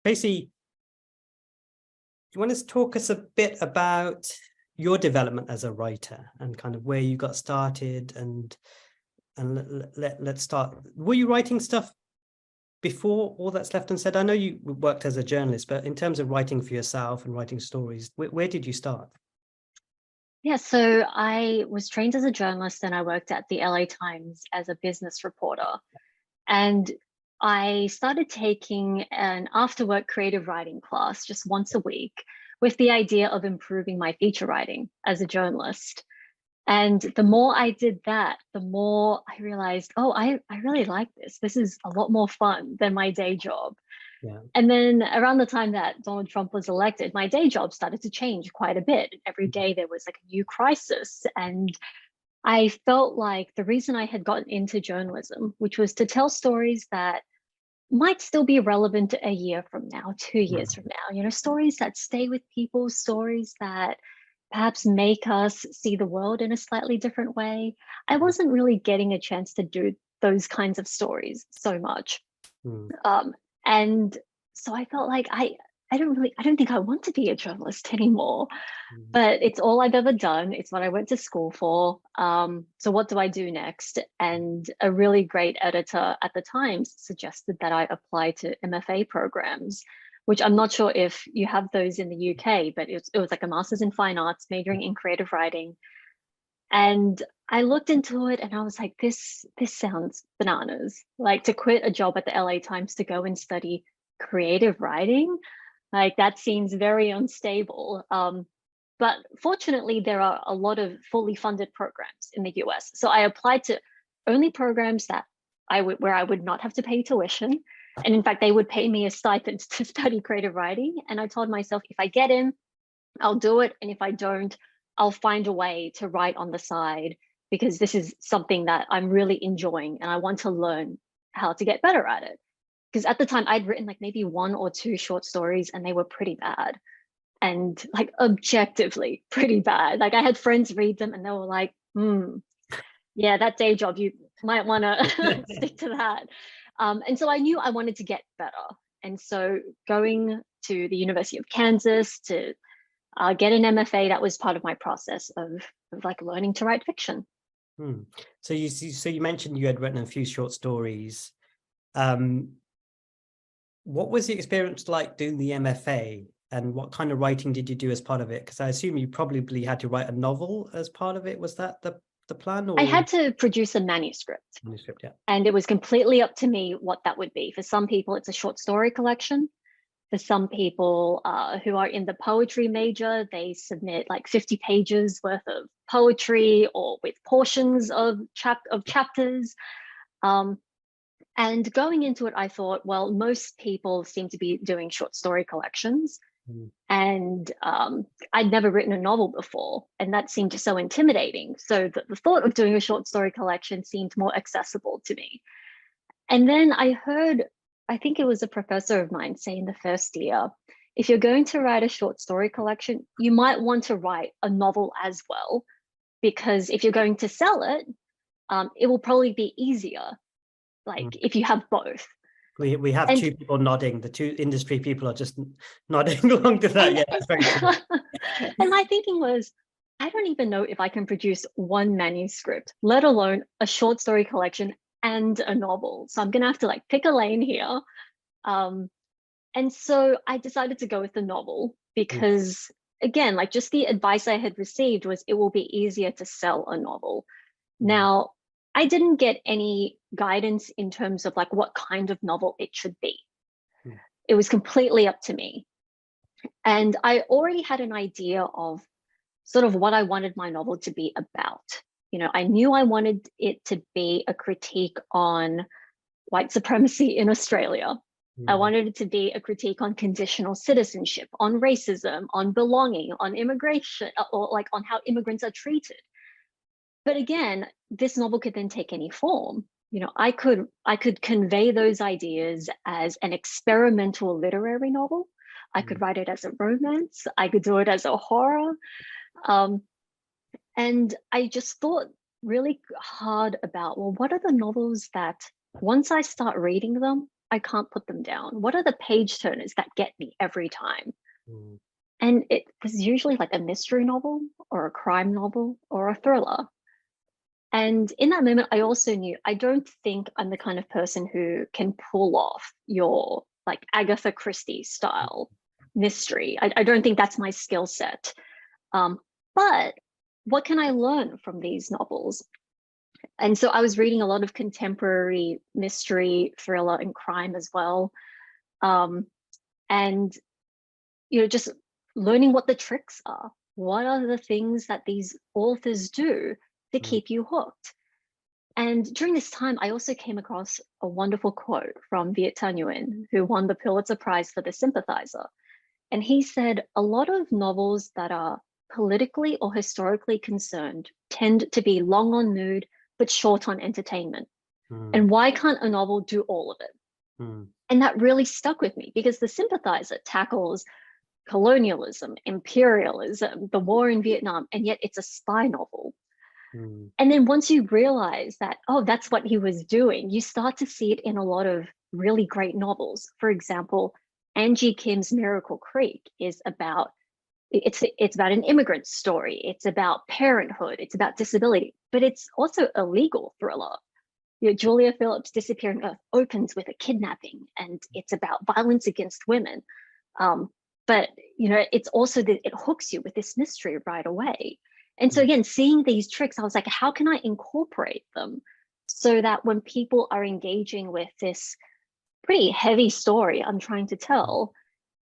Tracey, do you want to talk us a bit about your development as a writer and kind of where you got started, and let's start. Were you writing stuff before All That's Left Unsaid? I know you worked as a journalist, but in terms of writing for yourself and writing stories, where did you start? Yeah, so I was trained as a journalist and I worked at the LA Times as a business reporter. And I started taking an after-work creative writing class just once a week with the idea of improving my feature writing as a journalist. And the more I did that, the more I realized, oh, I really like this. This is a lot more fun than my day job. Yeah. And then around the time that Donald Trump was elected, my day job started to change quite a bit. Every day there was like a new crisis. And I felt like the reason I had gotten into journalism, which was to tell stories that might still be relevant a year from now, 2 years from now, you know, stories that stay with people, stories that perhaps make us see the world in a slightly different way. I wasn't really getting a chance to do those kinds of stories so much. And so I felt like I don't think I want to be a journalist anymore, but it's all I've ever done. It's what I went to school for. So what do I do next? And a really great editor at the Times suggested that I apply to MFA programs, which I'm not sure if you have those in the UK, but it was like a master's in fine arts, majoring in creative writing. And I looked into it and I was like, this sounds bananas. Like, to quit a job at the LA Times to go and study creative writing, like that seems very unstable. But fortunately, there are a lot of fully funded programs in the US. So I applied to only programs that where I would not have to pay tuition. And in fact, they would pay me a stipend to study creative writing. And I told myself, if I get in, I'll do it. And if I don't, I'll find a way to write on the side, because this is something that I'm really enjoying and I want to learn how to get better at it. Because at the time I'd written like maybe 1 or 2 short stories and they were pretty bad, and like objectively pretty bad. Like I had friends read them and they were like, yeah, that day job, you might want to stick to that. And so I knew I wanted to get better. And so going to the University of Kansas to get an MFA, that was part of my process of like learning to write fiction. So you mentioned you had written a few short stories. What was the experience like doing the MFA, and what kind of writing did you do as part of it? Because I assume you probably had to write a novel as part of it. Was that the plan? Or? I had to produce a manuscript. Yeah. And it was completely up to me what that would be. For some people, it's a short story collection. For some people who are in the poetry major, they submit like 50 pages worth of poetry or with portions of chapters. And going into it, I thought, well, most people seem to be doing short story collections. And I'd never written a novel before, and that seemed so intimidating. So the thought of doing a short story collection seemed more accessible to me. And then I heard, I think it was a professor of mine say in the first year, if you're going to write a short story collection, you might want to write a novel as well, because if you're going to sell it, it will probably be easier, like if you have both. We have 2 people nodding. The 2 industry people are just nodding along to that. Yeah, that's very true. And my thinking was, I don't even know if I can produce 1 manuscript, let alone a short story collection and a novel. So I'm gonna have to like pick a lane here. And so I decided to go with the novel because, again, like just the advice I had received was it will be easier to sell a novel. Now, I didn't get any guidance in terms of like what kind of novel it should be. It was completely up to me. And I already had an idea of sort of what I wanted my novel to be about. You know, I knew I wanted it to be a critique on white supremacy in Australia. I wanted it to be a critique on conditional citizenship, on racism, on belonging, on immigration, or like on how immigrants are treated. But again, this novel could then take any form. You know, I could convey those ideas as an experimental literary novel. I could write it as a romance. I could do it as a horror. And I just thought really hard about, well, what are the novels that once I start reading them, I can't put them down? What are the page turners that get me every time? Mm. And it was usually like a mystery novel or a crime novel or a thriller. And in that moment, I also knew I don't think I'm the kind of person who can pull off your like Agatha Christie style mystery. I don't think that's my skill set. But what can I learn from these novels? And so I was reading a lot of contemporary mystery, thriller, and crime as well. Um, and just learning what the tricks are. What are the things that these authors do to Mm. keep you hooked? And during this time, I also came across a wonderful quote from Viet Thanh Nguyen, who won the Pulitzer Prize for The Sympathizer. And he said, a lot of novels that are politically or historically concerned tend to be long on mood, but short on entertainment. Mm. And why can't a novel do all of it? Mm. And that really stuck with me because The Sympathizer tackles colonialism, imperialism, the war in Vietnam, and yet it's a spy novel. Mm. And then once you realize that, oh, that's what he was doing, you start to see it in a lot of really great novels. For example, Angie Kim's Miracle Creek is about it's about an immigrant story. It's about parenthood. It's about disability, but it's also a legal thriller. Julia Phillips' Disappearing Earth opens with a kidnapping, and it's about violence against women. But it's also that it hooks you with this mystery right away. And so again, seeing these tricks, I was like, how can I incorporate them so that when people are engaging with this pretty heavy story I'm trying to tell,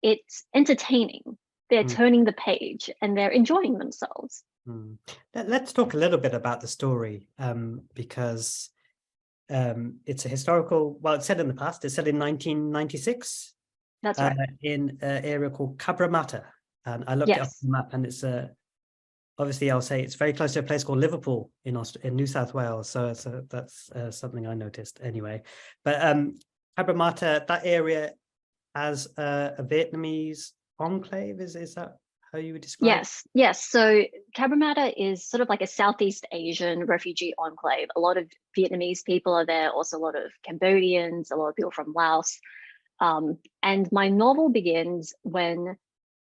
it's entertaining. They're Mm. turning the page and they're enjoying themselves. Mm. Let's talk a little bit about the story, because it's a historical, well, it's set in the past. It's set in 1996 That's right. in an area called Cabramatta. And I looked it up Yes. on the map, and it's obviously I'll say it's very close to a place called Liverpool in New South Wales. So that's something I noticed anyway. But Cabramatta, that area as a Vietnamese enclave, is that how you would describe? Yes. So Cabramatta is sort of like a Southeast Asian refugee enclave. A lot of Vietnamese people are there, also a lot of Cambodians, a lot of people from Laos. And my novel begins when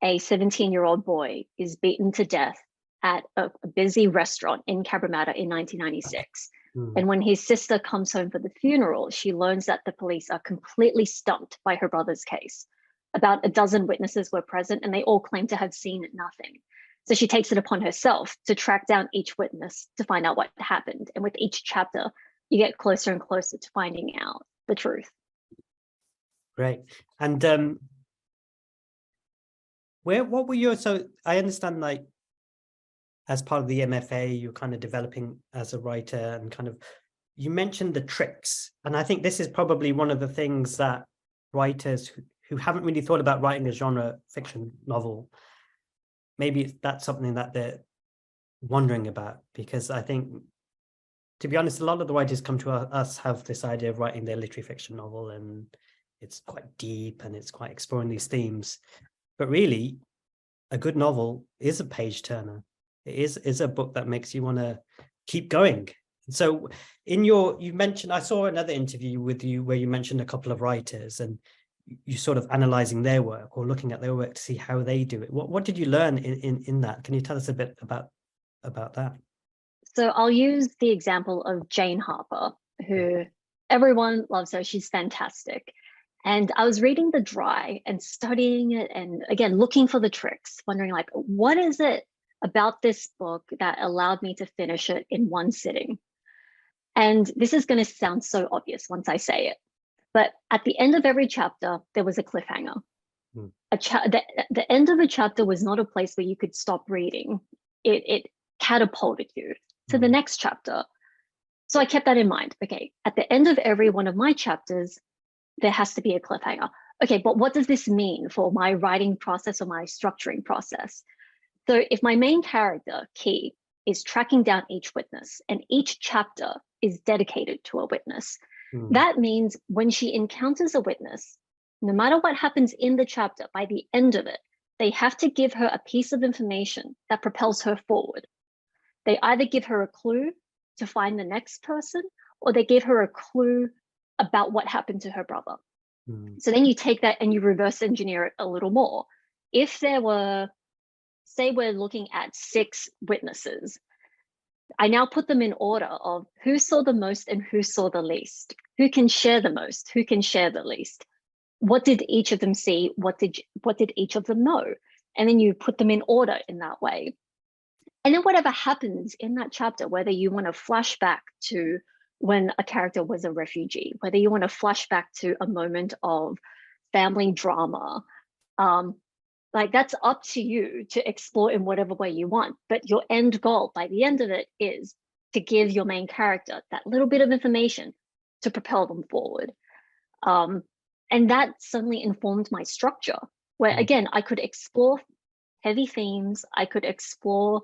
a 17-year-old boy is beaten to death at a busy restaurant in Cabramatta in 1996. And when his sister comes home for the funeral, she learns that the police are completely stumped by her brother's case. About a dozen witnesses were present, and they all claim to have seen nothing. So she takes it upon herself to track down each witness to find out what happened. And with each chapter, you get closer and closer to finding out the truth. Great. And what were your, so I understand, like, as part of the MFA, you're kind of developing as a writer, and kind of, you mentioned the tricks. And I think this is probably one of the things that writers who haven't really thought about writing a genre fiction novel, maybe that's something that they're wondering about. Because I think, to be honest, a lot of the writers come to us have this idea of writing their literary fiction novel, and it's quite deep and it's quite exploring these themes. But really, a good novel is a page turner. It is a book that makes you want to keep going. So you mentioned, I saw another interview with you where you mentioned a couple of writers, and you sort of analyzing their work or looking at their work to see how they do it. What did you learn in that? Can you tell us a bit about that? So I'll use the example of Jane Harper, who everyone loves her. She's fantastic. And I was reading The Dry and studying it, and again, looking for the tricks, wondering like, what is it about this book that allowed me to finish it in one sitting? And this is going to sound so obvious once I say it, but at the end of every chapter, there was a cliffhanger. The end of a chapter was not a place where you could stop reading. It catapulted you to the next chapter. So I kept that in mind. Okay, at the end of every one of my chapters, there has to be a cliffhanger. Okay, but what does this mean for my writing process or my structuring process? So if my main character, Key, is tracking down each witness, and each chapter is dedicated to a witness, that means when she encounters a witness, no matter what happens in the chapter, by the end of it, they have to give her a piece of information that propels her forward. They either give her a clue to find the next person, or they give her a clue about what happened to her brother. Mm. So then you take that and you reverse engineer it a little more. If there were, say we're looking at 6 witnesses, I now put them in order of who saw the most and who saw the least, who can share the most, who can share the least. What did each of them see? What did each of them know? And then you put them in order in that way. And then whatever happens in that chapter, whether you want to flash back to when a character was a refugee, whether you want to flash back to a moment of family drama, like that's up to you to explore in whatever way you want. But your end goal by the end of it is to give your main character that little bit of information to propel them forward. And that suddenly informed my structure, where again, I could explore heavy themes, I could explore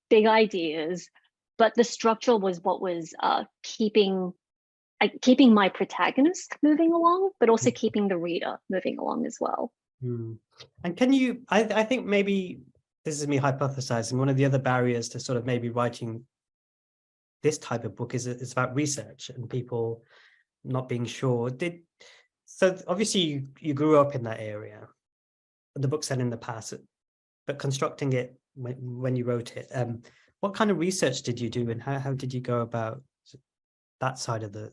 big ideas, but the structure was what was keeping my protagonist moving along, but also keeping the reader moving along as well. And can you, I think maybe this is me hypothesizing, one of the other barriers to sort of maybe writing this type of book is about research and people not being sure. So obviously you grew up in that area, the book set in the past, but constructing it when you wrote it, what kind of research did you do, and how did you go about that side of the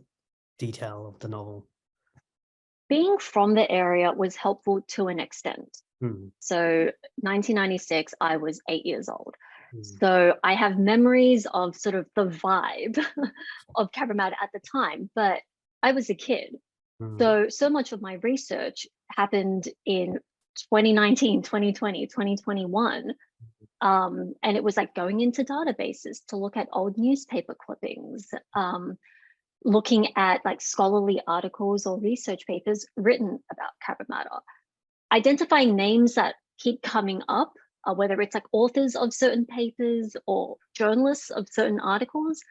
detail of the novel? Being from the area was helpful to an extent. So 1996, I was 8 years old. So I have memories of sort of the vibe of Cabramatta at the time, but I was a kid. So much of my research happened in 2019, 2020, 2021. And it was like going into databases to look at old newspaper clippings, looking at like scholarly articles or research papers written about Cabramatta, identifying names that keep coming up, whether it's like authors of certain papers or journalists of certain articles,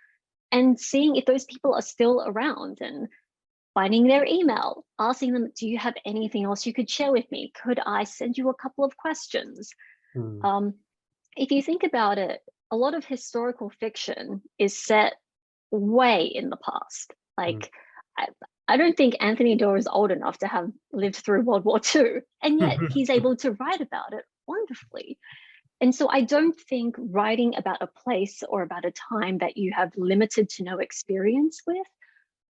and seeing if those people are still around and finding their email, asking them, do you have anything else you could share with me? Could I send you a couple of questions? If you think about it, a lot of historical fiction is set way in the past. Like, I don't think Anthony Doerr is old enough to have lived through World War II, and yet he's able to write about it wonderfully. And so I don't think writing about a place or about a time that you have limited to no experience with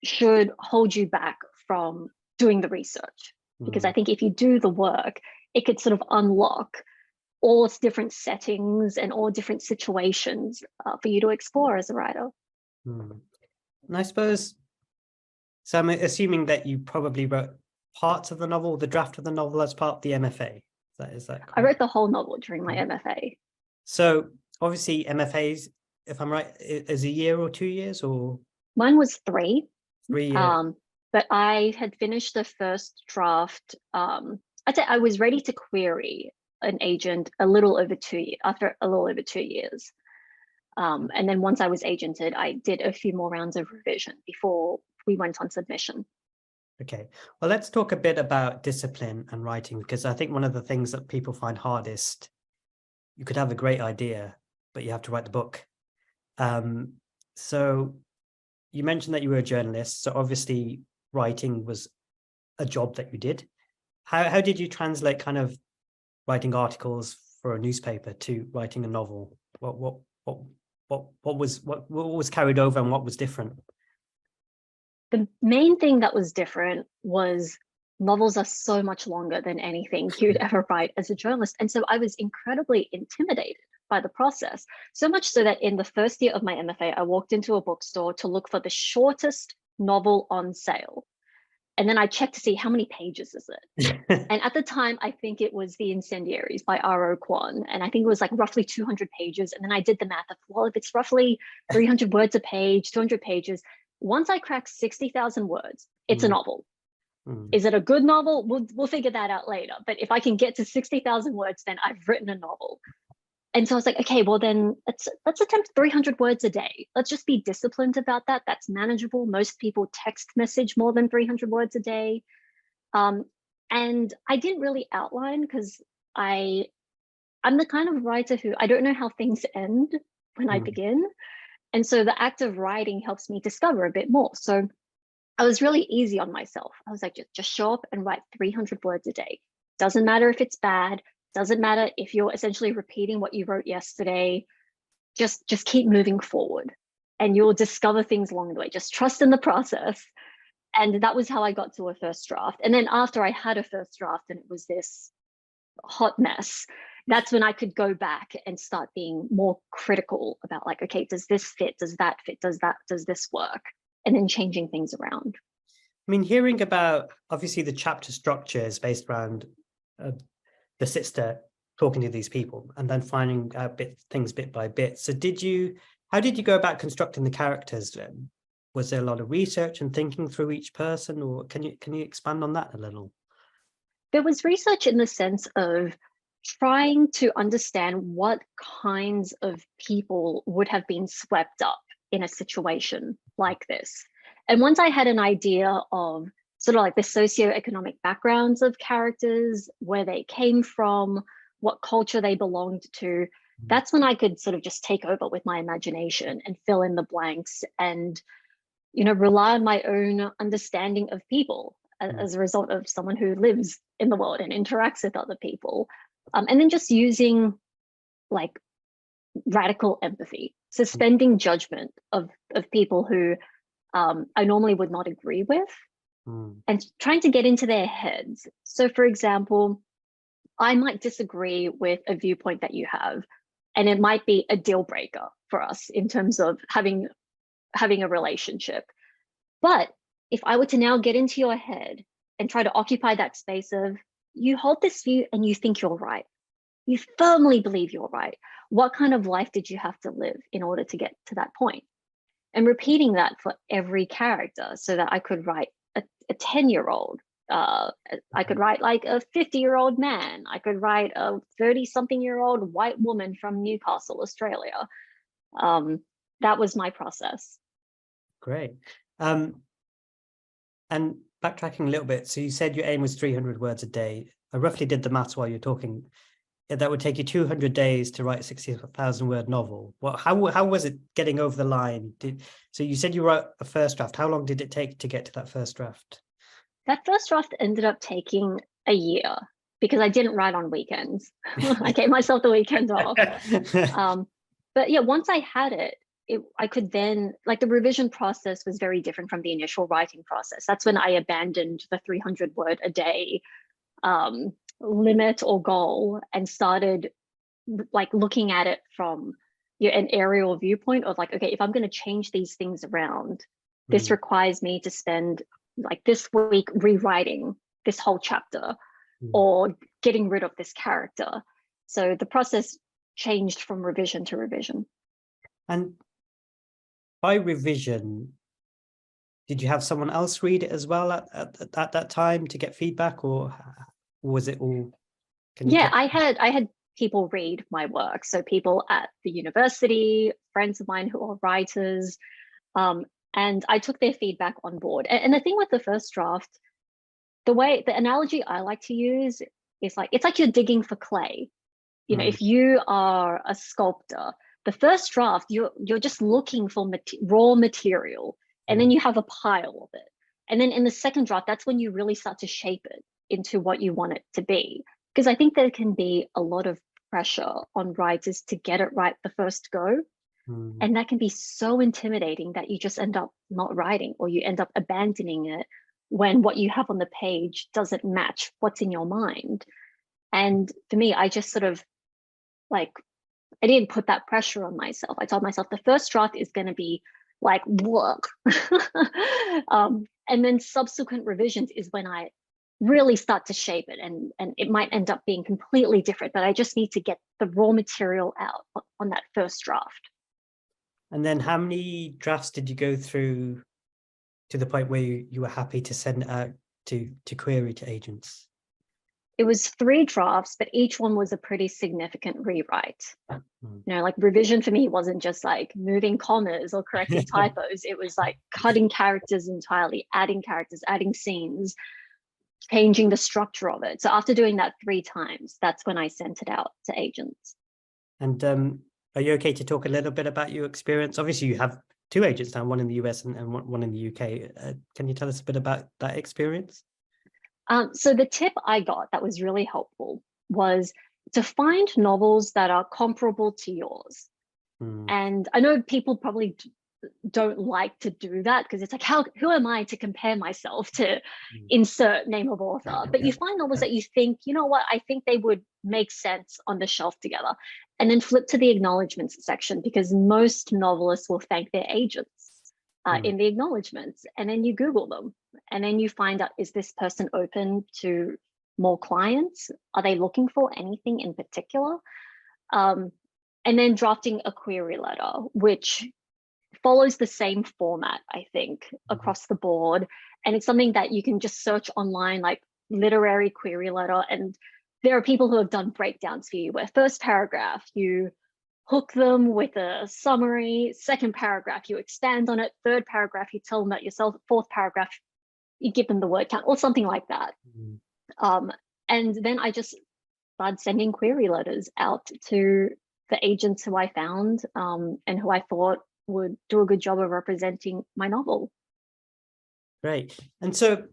should hold you back from doing the research. Because I think if you do the work, it could sort of unlock all its different settings and all different situations for you to explore as a writer. And I suppose, so I'm assuming that you probably wrote parts of the novel, the draft of the novel, as part of the MFA. Is that correct? I wrote the whole novel during my MFA. So obviously MFAs, if I'm right, is a year or 2 years, or? Mine was 3. 3 years. But I had finished the first draft. I'd say I was ready to query an agent after a little over 2 years. And then once I was agented, I did a few more rounds of revision before we went on submission. Okay, well, let's talk a bit about discipline and writing, because I think one of the things that people find hardest, you could have a great idea, but you have to write the book. So you mentioned that you were a journalist, so obviously writing was a job that you did. How did you translate kind of writing articles for a newspaper to writing a novel? What was carried over and what was different? The main thing that was different was novels are so much longer than anything you'd ever write as a journalist. And so I was incredibly intimidated by the process, so much so that in the first year of my MFA, I walked into a bookstore to look for the shortest novel on sale. And then I checked to see how many pages is it. And at the time, I think it was The Incendiaries by R.O. Kwon. And I think it was like roughly 200 pages. And then I did the math of, well, if it's roughly 300 words a page, 200 pages, once I crack 60,000 words, it's a novel. Is it a good novel? We'll figure that out later. But if I can get to 60,000 words, then I've written a novel. And so I was like, okay, well then let's attempt 300 words a day. Let's just be disciplined about that. That's manageable. Most people text message more than 300 words a day. And I didn't really outline because I'm the kind of writer who, I don't know how things end when I begin. And so the act of writing helps me discover a bit more. So I was really easy on myself. I was like, just show up and write 300 words a day. Doesn't matter if it's bad. Doesn't matter if you're essentially repeating what you wrote yesterday. Just keep moving forward, and you'll discover things along the way. Just trust in the process. And that was how I got to a first draft. And then after I had a first draft and it was this hot mess, that's when I could go back and start being more critical about like, okay, does this fit? Does that fit? Does this work? And then changing things around. I mean, hearing about, obviously the chapter structure is based around the sister talking to these people and then finding out things bit by bit. So how did you go about constructing the characters? Was there a lot of research and thinking through each person, or can you expand on that a little? There was research in the sense of trying to understand what kinds of people would have been swept up in a situation like this. And once I had an idea of sort of like the socioeconomic backgrounds of characters, where they came from, what culture they belonged to, that's when I could sort of just take over with my imagination and fill in the blanks and, rely on my own understanding of people as a result of someone who lives in the world and interacts with other people. And then just using like radical empathy, suspending judgment of people who I normally would not agree with, and trying to get into their heads. So for example, I might disagree with a viewpoint that you have, and it might be a deal breaker for us in terms of having a relationship. But if I were to now get into your head and try to occupy that space of, you hold this view and you think you're right, you firmly believe you're right, what kind of life did you have to live in order to get to that point? And repeating that for every character so that I could write a 10-year-old, I could write like a 50-year-old man, I could write a 30-something-year-old white woman from Newcastle, Australia. That was my process. Great. And backtracking a little bit, so you said your aim was 300 words a day. I roughly did the maths while you're talking. That would take you 200 days to write a 60,000 word novel. Well, how was it getting over the line? So you said you wrote a first draft. How long did it take to get to that first draft? That first draft ended up taking a year because I didn't write on weekends. I gave myself the weekend off. But yeah, once I had it, I could then, like, the revision process was very different from the initial writing process. That's when I abandoned the 300 word a day limit or goal and started like looking at it from an aerial viewpoint of like, okay, if I'm going to change these things around, this requires me to spend like this week rewriting this whole chapter or getting rid of this character. So the process changed from revision to revision. And by revision, did you have someone else read it as well at that time to get feedback, or was it all? I had people read my work. So people at the university, friends of mine who are writers, and I took their feedback on board. And the thing with the first draft, the analogy I like to use is like, it's like you're digging for clay. If you are a sculptor, the first draft, you're just looking for raw material, and then you have a pile of it. And then in the second draft, that's when you really start to shape it into what you want it to be. Because I think there can be a lot of pressure on writers to get it right the first go. And that can be so intimidating that you just end up not writing, or you end up abandoning it when what you have on the page doesn't match what's in your mind. And for me, I just sort of like, I didn't put that pressure on myself. I told myself the first draft is going to be like work. And then subsequent revisions is when I really start to shape it, and it might end up being completely different, but I just need to get the raw material out on that first draft. And then how many drafts did you go through to the point where you were happy to send it out to query to agents? It was 3 drafts, but each one was a pretty significant rewrite. Like revision for me wasn't just like moving commas or correcting typos. It was like cutting characters entirely, adding characters, adding scenes, changing the structure of it. So after doing that 3 times, that's when I sent it out to agents. And are you okay to talk a little bit about your experience? Obviously, you have two agents now, one in the US and one in the UK. Can you tell us a bit about that experience? So the tip I got that was really helpful was to find novels that are comparable to yours. And I know people probably don't like to do that because it's like, who am I to compare myself to insert name of author? But you find novels that you think, you know what, I think they would make sense on the shelf together. And then flip to the acknowledgements section, because most novelists will thank their agents in the acknowledgements. And then you Google them. And then you find out, is this person open to more clients? Are they looking for anything in particular? And then drafting a query letter, which follows the same format, I think, across the board. And it's something that you can just search online, like literary query letter. And there are people who have done breakdowns for you where first paragraph, you hook them with a summary, second paragraph, you expand on it, third paragraph, you tell them about yourself, fourth paragraph, you give them the word count or something like that. And then I just started sending query letters out to the agents who I found and who I thought would do a good job of representing my novel. Great. And so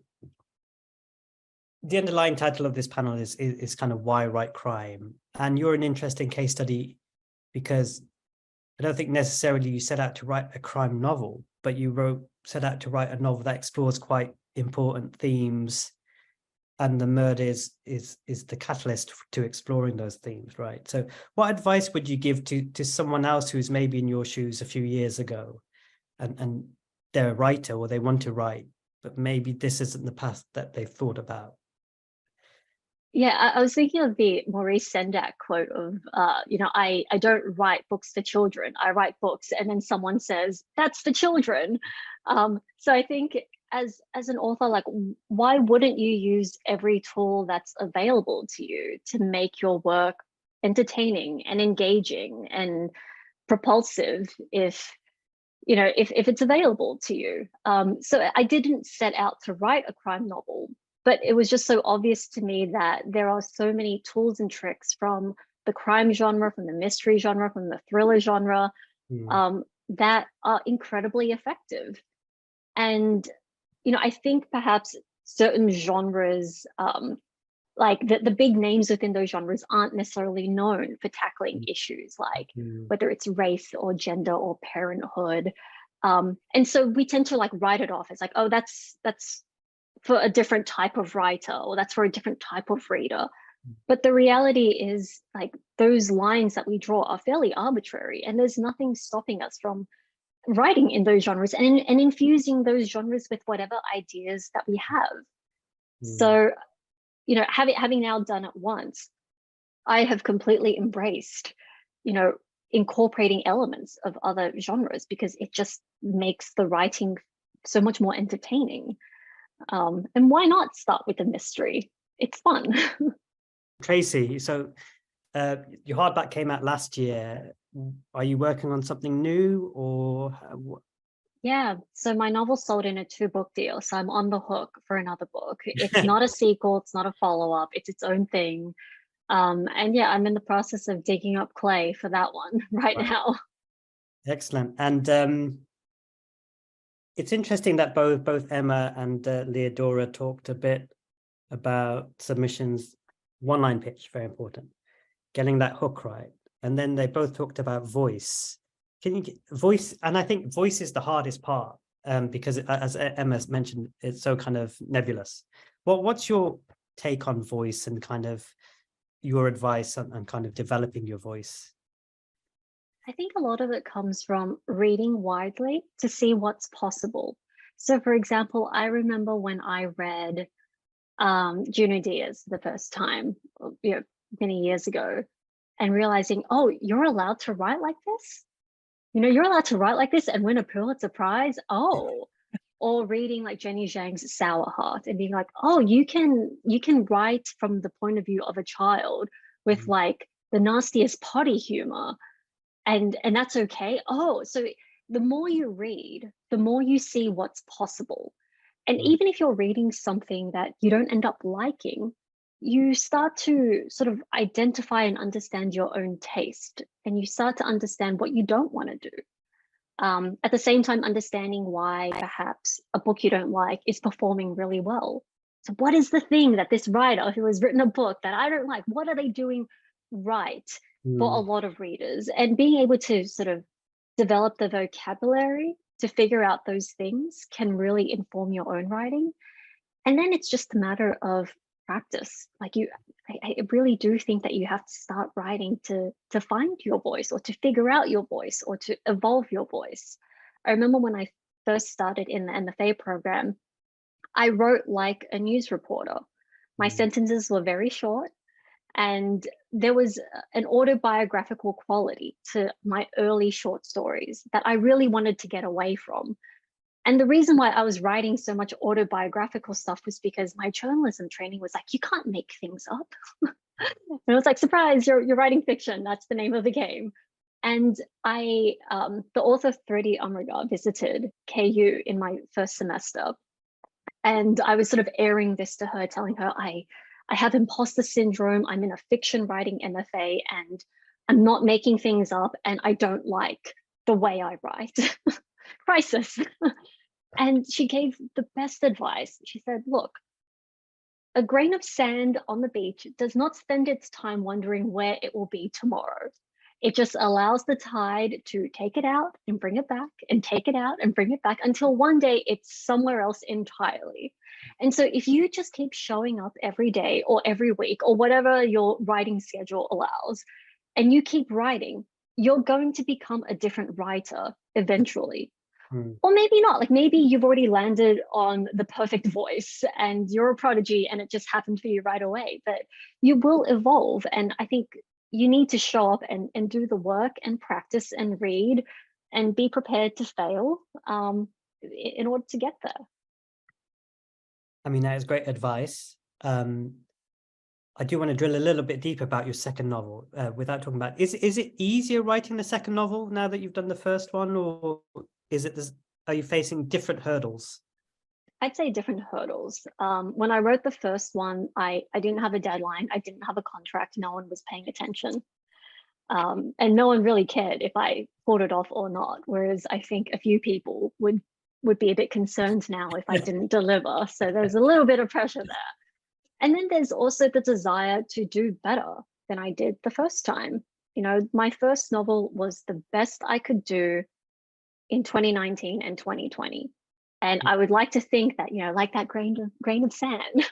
the underlying title of this panel is kind of Why Write Crime? And you're an interesting case study because I don't think necessarily you set out to write a crime novel, but you set out to write a novel that explores quite important themes, and the murder is the catalyst to exploring those themes, right? So what advice would you give to someone else who's maybe in your shoes a few years ago and they're a writer or they want to write, but maybe this isn't the path that they've thought about? Yeah, I was thinking of the Maurice Sendak quote of, I don't write books for children, I write books, and then someone says, that's for children. So I think as an author, like, why wouldn't you use every tool that's available to you to make your work entertaining and engaging and propulsive if it's available to you? So I didn't set out to write a crime novel, but it was just so obvious to me that there are so many tools and tricks from the crime genre, from the mystery genre, from the thriller genre, that are incredibly effective. And, I think perhaps certain genres, like the big names within those genres aren't necessarily known for tackling issues like whether it's race or gender or parenthood. And so we tend to like write it off as like, oh, that's for a different type of writer, or that's for a different type of reader. But the reality is, like, those lines that we draw are fairly arbitrary, and there's nothing stopping us from writing in those genres and infusing those genres with whatever ideas that we have. So, having now done it once, I have completely embraced, incorporating elements of other genres because it just makes the writing so much more entertaining. And why not start with a mystery? It's fun. Tracey, so your hardback came out last year. Are you working on something new or? Yeah, so my novel sold in a 2-book deal, so I'm on the hook for another book. It's not a sequel, it's not a follow-up, it's its own thing. And yeah, I'm in the process of digging up clay for that one right now. Excellent. And it's interesting that both Emma and Leodora talked a bit about submissions. One-line pitch, very important. Getting that hook right. And then they both talked about voice. Can you get voice? And I think voice is the hardest part because as Emma mentioned, it's so kind of nebulous. What's your take on voice and kind of your advice on kind of developing your voice? I think a lot of it comes from reading widely to see what's possible. So for example, I remember when I read Junot Diaz the first time, many years ago, and realizing, oh, you're allowed to write like this? You're allowed to write like this and win a Pulitzer Prize? Oh. Or reading like Jenny Zhang's Sour Heart and being like, oh, you can write from the point of view of a child with like the nastiest potty humor. And that's okay. Oh, so the more you read, the more you see what's possible. And even if you're reading something that you don't end up liking, you start to sort of identify and understand your own taste, and you start to understand what you don't want to do. At the same time, understanding why perhaps a book you don't like is performing really well. So what is the thing that this writer who has written a book that I don't like, what are they doing right for a lot of readers? And being able to sort of develop the vocabulary to figure out those things can really inform your own writing. And then it's just a matter of practice. Like I really do think that you have to start writing to find your voice, or to figure out your voice, or to evolve your voice. I remember when I first started in the MFA program, I wrote like a news reporter. My sentences were very short, and there was an autobiographical quality to my early short stories that I really wanted to get away from. And the reason why I was writing so much autobiographical stuff was because my journalism training was like, you can't make things up. And it was like, surprise, you're writing fiction. That's the name of the game. And the author Thridi Amrigar visited KU in my first semester. And I was sort of airing this to her, telling her I have imposter syndrome. I'm in a fiction writing MFA and I'm not making things up, and I don't like the way I write. Crisis. And she gave the best advice. She said, look, a grain of sand on the beach does not spend its time wondering where it will be tomorrow. It just allows the tide to take it out and bring it back, and take it out and bring it back, until one day it's somewhere else entirely. And so if you just keep showing up every day or every week or whatever your writing schedule allows, and you keep writing, you're going to become a different writer eventually. Or maybe not. Like maybe you've already landed on the perfect voice and you're a prodigy and it just happened for you right away, but you will evolve. And I think you need to show up and do the work and practice and read and be prepared to fail in order to get there. I mean, that is great advice. I do want to drill a little bit deeper about your second novel without talking about, is it easier writing the second novel now that you've done the first one, or is it this, are you facing different hurdles? I'd say different hurdles. When I wrote the first one, I didn't have a deadline. I didn't have a contract. No one was paying attention. And no one really cared if I pulled it off or not. Whereas I think a few people would be a bit concerned now if I didn't deliver. So there's a little bit of pressure there. And then there's also the desire to do better than I did the first time. You know, my first novel was the best I could do in 2019 and 2020. And I would like to think that, you know, like that grain of sand,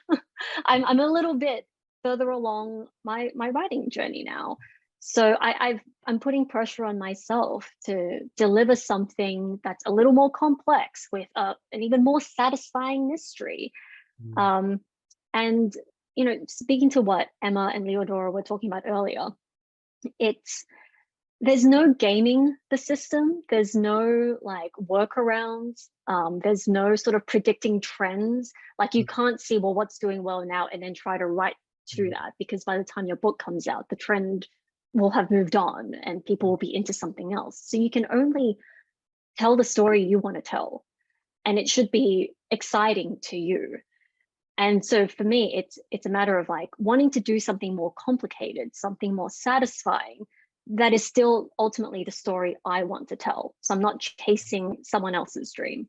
I'm a little bit further along my writing journey now. So I'm putting pressure on myself to deliver something that's a little more complex with an even more satisfying mystery. And, you know, speaking to what Emma and Leodora were talking about earlier, there's no gaming the system. There's no like workarounds. There's no sort of predicting trends. Like you can't see, well, what's doing well now and then try to write to that, because by the time your book comes out, the trend will have moved on and people will be into something else. So you can only tell the story you want to tell, and it should be exciting to you. And so for me, it's a matter of like wanting to do something more complicated, something more satisfying, that is still ultimately the story I want to tell. So I'm not chasing someone else's dream.